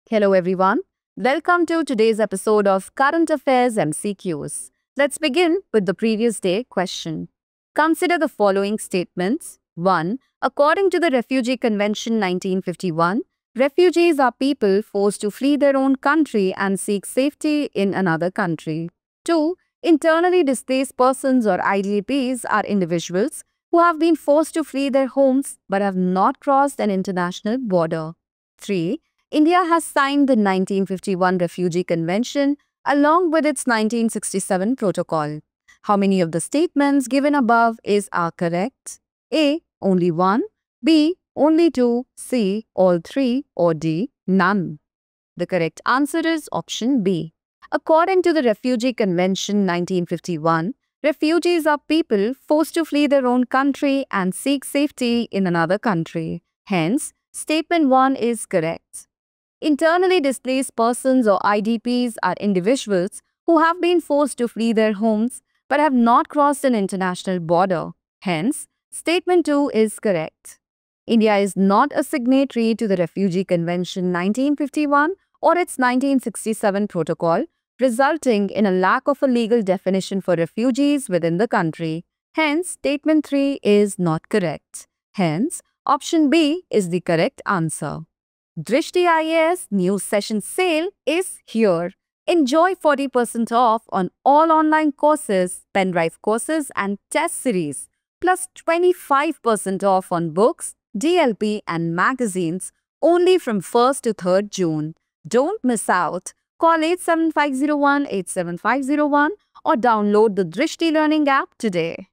Hello everyone. Welcome to today's episode of Current Affairs MCQs. Let's begin with the previous day question. Consider the following statements. 1. According to the Refugee Convention 1951, refugees are people forced to flee their own country and seek safety in another country. 2. Internally displaced persons or IDPs are individuals who have been forced to flee their homes but have not crossed an international border. 3. India has signed the 1951 Refugee Convention along with its 1967 protocol. How many of the statements given above are correct? A. Only one. B. Only two. C. All three. Or D. None. The correct answer is option B. According to the Refugee Convention 1951, refugees are people forced to flee their own country and seek safety in another country. Hence, statement 1 is correct. Internally displaced persons or IDPs are individuals who have been forced to flee their homes but have not crossed an international border. Hence, statement 2 is correct. India is not a signatory to the Refugee Convention 1951 or its 1967 protocol, resulting in a lack of a legal definition for refugees within the country. Hence, statement 3 is not correct. Hence, option B is the correct answer. Drishti IAS new session sale is here. Enjoy 40% off on all online courses, pen drive courses and test series, plus 25% off on books, DLP and magazines only from 1st to 3rd June. Don't miss out. Call 87501-87501 or download the Drishti Learning app today.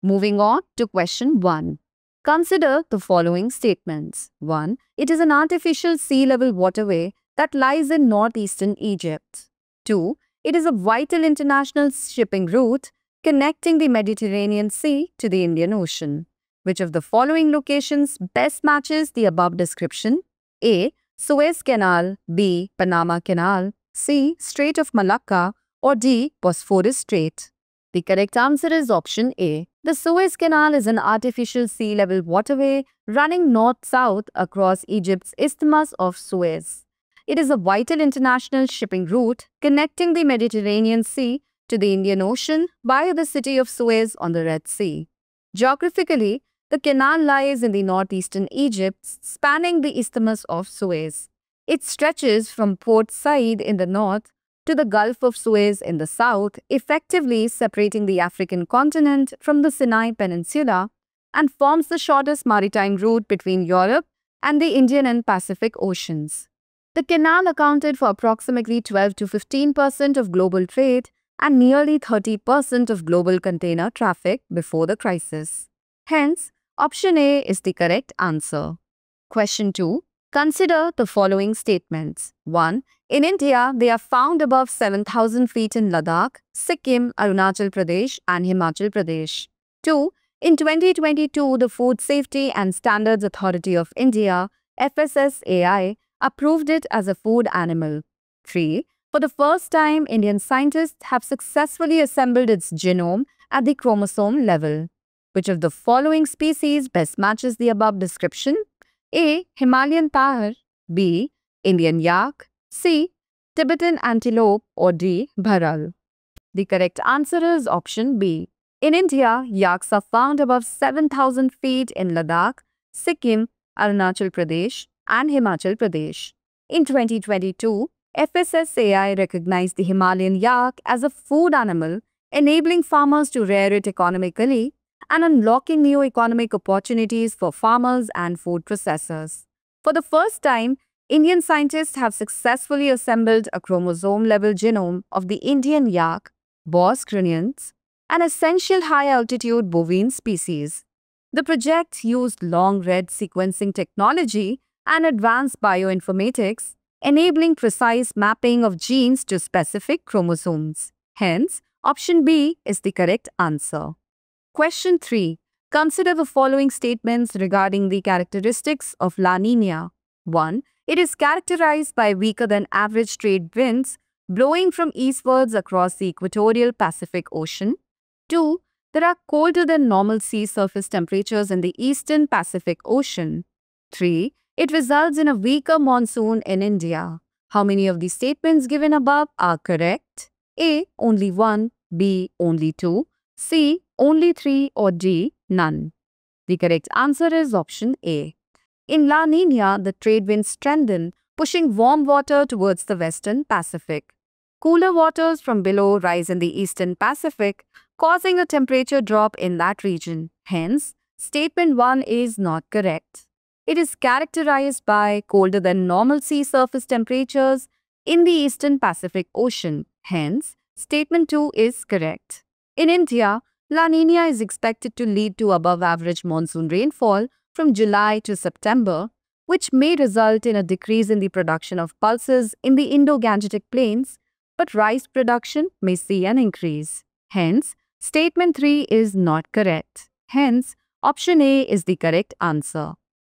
Moving on to question 1. Consider the following statements. 1. It is an artificial sea level waterway that lies in northeastern Egypt. 2. It is a vital international shipping route connecting the Mediterranean Sea to the Indian Ocean. Which of the following locations best matches the above description? A. Suez Canal. B. Panama Canal. C. Strait of Malacca. Or D. Bosphorus Strait. The correct answer is option A. The Suez Canal is an artificial sea-level waterway running north-south across Egypt's Isthmus of Suez. It is a vital international shipping route connecting the Mediterranean Sea to the Indian Ocean via the city of Suez on the Red Sea. Geographically, the canal lies in the northeastern Egypt, spanning the Isthmus of Suez. It stretches from Port Said in the north to the Gulf of Suez in the south, effectively separating the African continent from the Sinai Peninsula, and forms the shortest maritime route between Europe and the Indian and Pacific Oceans. The canal accounted for approximately 12 to 15% of global trade and nearly 30% of global container traffic before the crisis. Hence, option A is the correct answer. Question 2. Consider the following statements. 1. In India, they are found above 7,000 feet in Ladakh, Sikkim, Arunachal Pradesh and Himachal Pradesh. 2. In 2022, the Food Safety and Standards Authority of India, FSSAI, approved it as a food animal. 3. For the first time, Indian scientists have successfully assembled its genome at the chromosome level. Which of the following species best matches the above description? A. Himalayan tahar. B. Indian yak. C. Tibetan antelope. Or D. Bharal. The correct answer is option B. In India, yaks are found above 7,000 feet in Ladakh, Sikkim, Arunachal Pradesh and Himachal Pradesh. In 2022, FSSAI recognized the Himalayan yak as a food animal, enabling farmers to rear it economically and unlocking new economic opportunities for farmers and food processors. For the first time, Indian scientists have successfully assembled a chromosome-level genome of the Indian yak, Bos criniens, an essential high-altitude bovine species. The project used long-read sequencing technology and advanced bioinformatics, enabling precise mapping of genes to specific chromosomes. Hence, option B is the correct answer. Question 3. Consider the following statements regarding the characteristics of La Niña. 1. It is characterized by weaker than average trade winds blowing from eastwards across the equatorial Pacific Ocean. 2. There are colder than normal sea surface temperatures in the eastern Pacific Ocean. 3. It results in a weaker monsoon in India. How many of the statements given above are correct? A. Only 1, B. Only 2, C. Only 3, or D. None. The correct answer is option A. In La Nina, the trade winds strengthen, pushing warm water towards the western Pacific. Cooler waters from below rise in the eastern Pacific, causing a temperature drop in that region. Hence, statement 1 is not correct. It is characterized by colder than normal sea surface temperatures in the eastern Pacific Ocean. Hence, statement 2 is correct. In India, La Nina is expected to lead to above-average monsoon rainfall from July to September, which may result in a decrease in the production of pulses in the Indo-Gangetic plains, but rice production may see an increase. Hence, statement 3 is not correct. Hence, option A is the correct answer.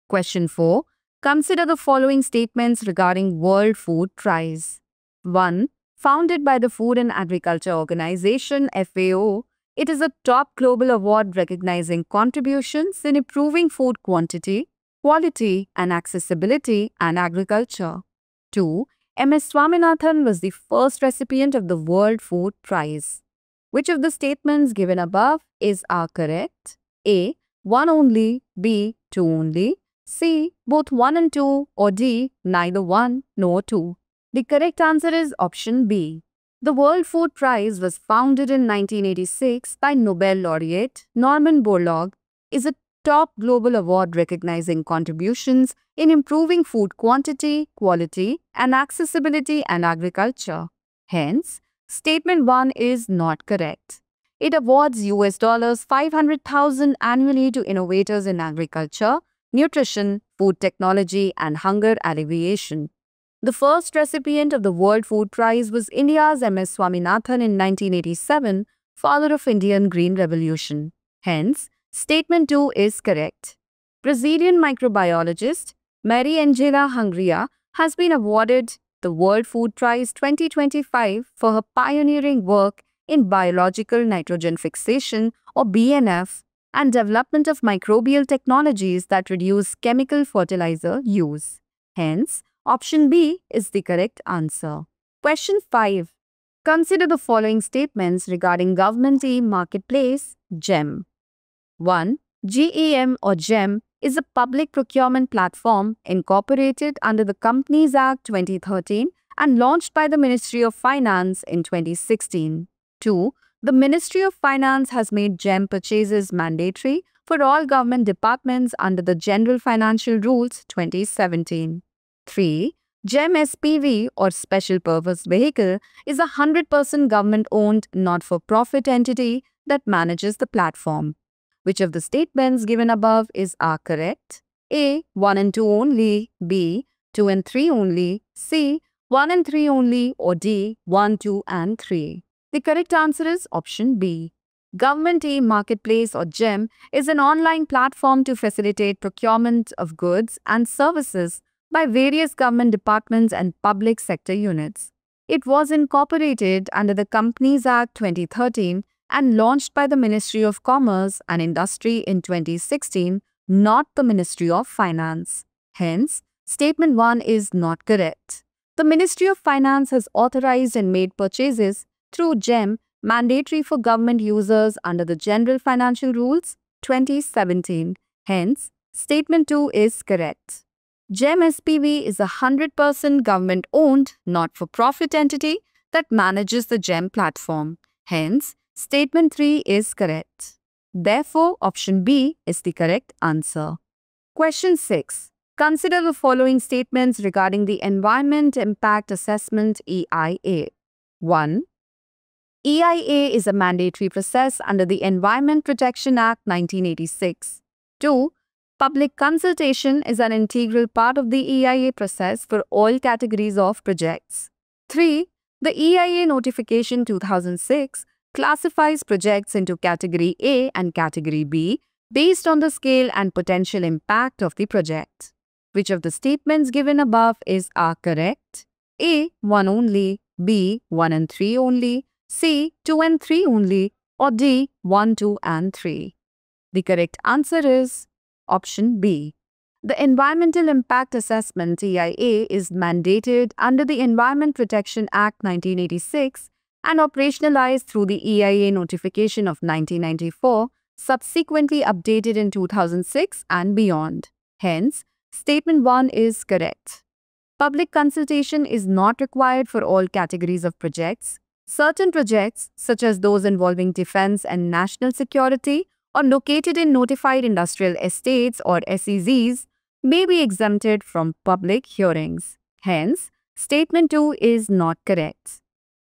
Question 4. Consider the following statements regarding World Food Prize. 1. Founded by the Food and Agriculture Organization (FAO), it is a top global award recognizing contributions in improving food quantity, quality, and accessibility in agriculture. 2. M.S. Swaminathan was the first recipient of the World Food Prize. Which of the statements given above are correct? A. 1 only, B. 2 only, C. Both 1 and 2, or D. Neither 1 nor 2. The correct answer is option B. The World Food Prize was founded in 1986 by Nobel laureate Norman Borlaug, is a top global award recognizing contributions in improving food quantity, quality, and accessibility in agriculture. Hence, statement 1 is not correct. It awards US $500,000 annually to innovators in agriculture, nutrition, food technology, and hunger alleviation. The first recipient of the World Food Prize was India's M.S. Swaminathan in 1987, father of Indian Green Revolution. Hence, statement 2 is correct. Brazilian microbiologist Mary Angela Hungria has been awarded the World Food Prize 2025 for her pioneering work in biological nitrogen fixation, or BNF, and development of microbial technologies that reduce chemical fertilizer use. Hence, option B is the correct answer. Question 5. Consider the following statements regarding Government e-Marketplace, GeM. 1. GEM or GeM is a public procurement platform incorporated under the Companies Act 2013 and launched by the Ministry of Finance in 2016. 2. The Ministry of Finance has made GeM purchases mandatory for all government departments under the General Financial Rules 2017. 3. GeM SPV or Special Purpose Vehicle is a 100% government-owned, not-for-profit entity that manages the platform. Which of the statements given above are correct? A. 1 and 2 only, B. 2 and 3 only, C. 1 and 3 only, or D. 1, 2, and 3. The correct answer is option B. Government e-Marketplace or GeM is an online platform to facilitate procurement of goods and services by various government departments and public sector units. It was incorporated under the Companies Act 2013 and launched by the Ministry of Commerce and Industry in 2016, not the Ministry of Finance. Hence, statement 1 is not correct. The Ministry of Finance has authorized and made purchases through GeM mandatory for government users under the General Financial Rules 2017. Hence, statement 2 is correct. GeM SPV is a 100% government-owned, not-for-profit entity that manages the GeM platform. Hence, statement 3 is correct. Therefore, option B is the correct answer. Question 6. Consider the following statements regarding the Environment Impact Assessment EIA. 1. EIA is a mandatory process under the Environment Protection Act 1986. 2. Public consultation is an integral part of the EIA process for all categories of projects. 3. The EIA Notification 2006 classifies projects into Category A and Category B based on the scale and potential impact of the project. Which of the statements given above are correct? A. 1 only, B. 1 and 3 only, C. 2 and 3 only, or D. 1, 2, and 3. The correct answer is option B. The Environmental Impact Assessment (EIA) is mandated under the Environment Protection Act 1986 and operationalized through the EIA notification of 1994, subsequently updated in 2006 and beyond. Hence, Statement 1 is correct. Public consultation is not required for all categories of projects. Certain projects, such as those involving defense and national security or located in notified industrial estates or SEZs, may be exempted from public hearings. Hence, Statement 2 is not correct.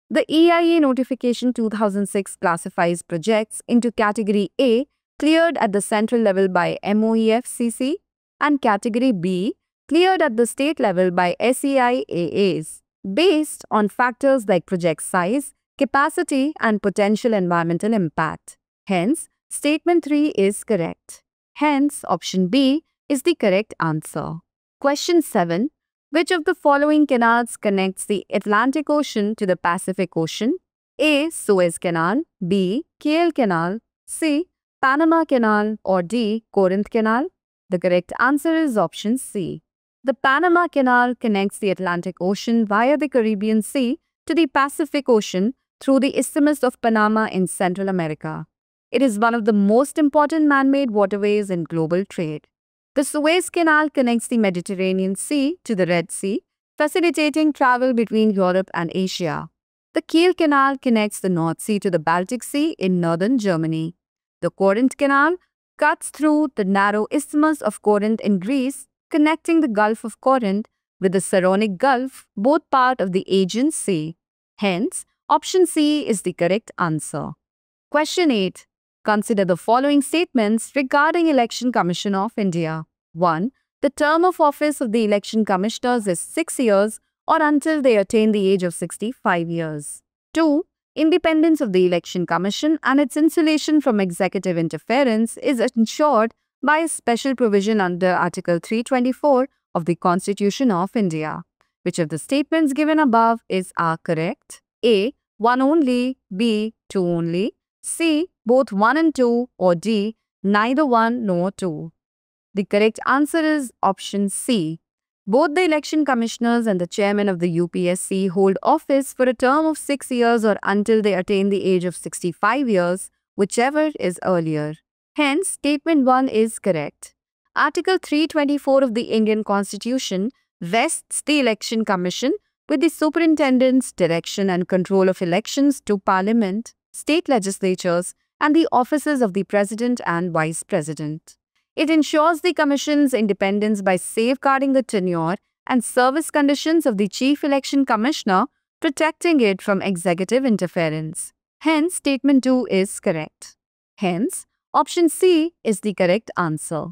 The EIA notification 2006 classifies projects into Category A, cleared at the central level by MOEFCC, and Category B, cleared at the state level by SEIAAs, based on factors like project size, capacity, and potential environmental impact. Hence, Statement 3 is correct. Hence, option B is the correct answer. Question 7. Which of the following canals connects the Atlantic Ocean to the Pacific Ocean? A. Suez Canal, B. Kiel Canal, C. Panama Canal, or D. Corinth Canal? The correct answer is option C. The Panama Canal connects the Atlantic Ocean via the Caribbean Sea to the Pacific Ocean through the Isthmus of Panama in Central America. It is one of the most important man-made waterways in global trade. The Suez Canal connects the Mediterranean Sea to the Red Sea, facilitating travel between Europe and Asia. The Kiel Canal connects the North Sea to the Baltic Sea in northern Germany. The Corinth Canal cuts through the narrow Isthmus of Corinth in Greece, connecting the Gulf of Corinth with the Saronic Gulf, both part of the Aegean Sea. Hence, option C is the correct answer. Question 8. Consider the following statements regarding Election Commission of India. 1. The term of office of the election commissioners is 6 years or until they attain the age of 65 years. 2. Independence of the Election Commission and its insulation from executive interference is ensured by a special provision under Article 324 of the Constitution of India. Which of the statements given above are correct? A. 1 only, B. 2 only, C. Both 1 and 2, or D. Neither 1 nor 2. The correct answer is option C. Both the election commissioners and the chairman of the UPSC hold office for a term of 6 years or until they attain the age of 65 years, whichever is earlier. Hence, Statement 1 is correct. Article 324 of the Indian Constitution vests the Election Commission with the superintendence, direction and control of elections to Parliament, state legislatures, and the offices of the President and Vice President. It ensures the Commission's independence by safeguarding the tenure and service conditions of the Chief Election Commissioner, protecting it from executive interference. Hence, Statement 2 is correct. Hence, option C is the correct answer.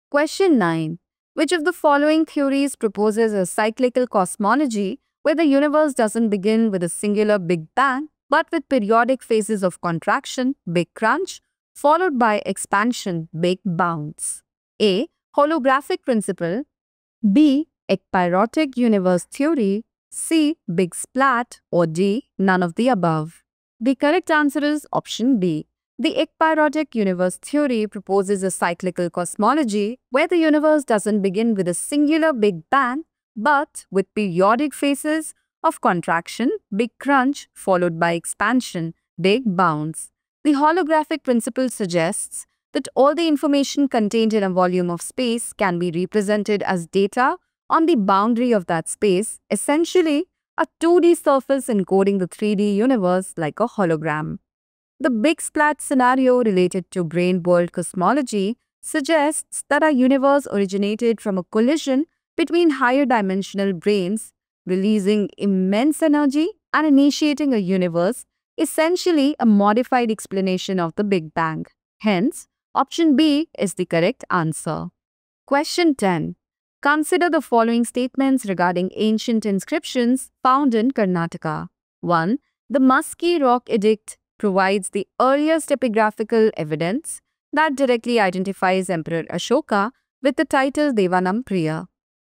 Question 9. Which of the following theories proposes a cyclical cosmology where the universe doesn't begin with a singular Big Bang but with periodic phases of contraction, Big Crunch, followed by expansion, Big Bounce? A. Holographic principle, B. Ekpyrotic universe theory, C. Big Splat, or D. None of the above. The correct answer is option B. The ekpyrotic universe theory proposes a cyclical cosmology where the universe doesn't begin with a singular Big Bang but with periodic phases of contraction, Big Crunch, followed by expansion, Big Bounce. The holographic principle suggests that all the information contained in a volume of space can be represented as data on the boundary of that space, essentially a 2D surface encoding the 3D universe like a hologram. The Big Splat scenario related to brane-world cosmology suggests that our universe originated from a collision between higher dimensional branes, releasing immense energy and initiating a universe, essentially a modified explanation of the Big Bang. Hence, option B is the correct answer. Question 10. Consider the following statements regarding ancient inscriptions found in Karnataka. 1. The Musky Rock Edict provides the earliest epigraphical evidence that directly identifies Emperor Ashoka with the title Devanam-priya.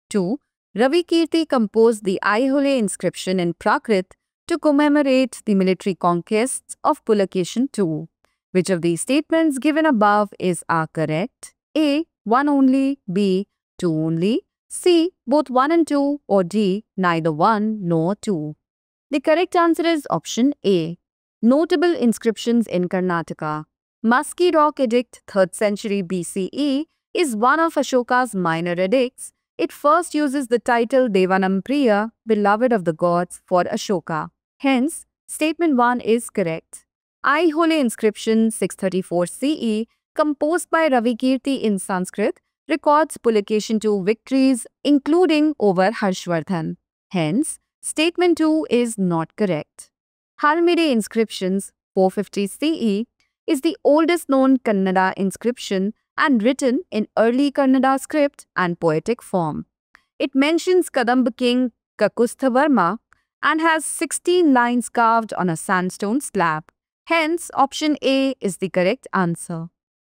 2. Ravi Kirti composed the Aihole inscription in Prakrit to commemorate the military conquests of Pulakeshin II. Which of these statements given above are correct? A. 1 only, B. 2 only, C. both 1 and 2, or D. neither 1 nor 2? The correct answer is option A. Notable inscriptions in Karnataka. Musky Rock Edict, 3rd century BCE, is one of Ashoka's minor edicts. It first uses the title Devanam Priya, beloved of the gods, for Ashoka. Hence, statement 1 is correct. Aihole inscription 634 CE, composed by Ravikirti in Sanskrit, records publication to victories, including over Harshvardhan. Hence, statement 2 is not correct. Halmide inscriptions 450 CE is the oldest known Kannada inscription and written in early Kannada script and poetic form. It mentions Kadamba king Kakusthavarma and has 16 lines carved on a sandstone slab. Hence, option A is the correct answer.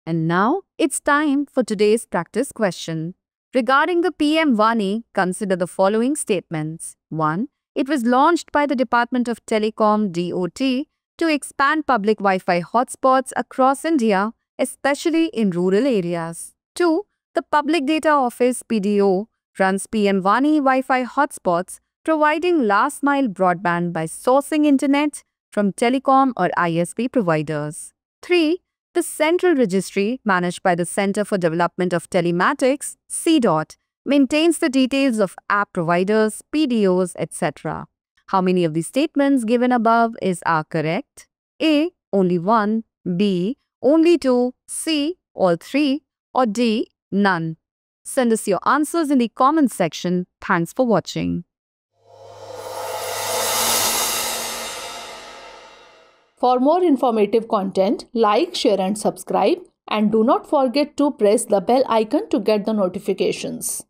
And now, it's time for today's practice question. Regarding the PM Vani, consider the following statements. 1. It was launched by the Department of Telecom (DOT) to expand public Wi-Fi hotspots across India, especially in rural areas. 2. The Public Data Office (PDO) runs PM Vani Wi-Fi hotspots, providing last-mile broadband by sourcing internet from telecom or ISP providers. 3. The Central Registry, managed by the Center for Development of Telematics (CDOT), maintains the details of app providers, PDOs, etc. How many of the statements given above are correct? A. Only 1, B. Only 2, C. all 3, or D. none. Send us your answers in the comments section. Thanks for watching. For more informative content, like, share and subscribe, and do not forget to press the bell icon to get the notifications.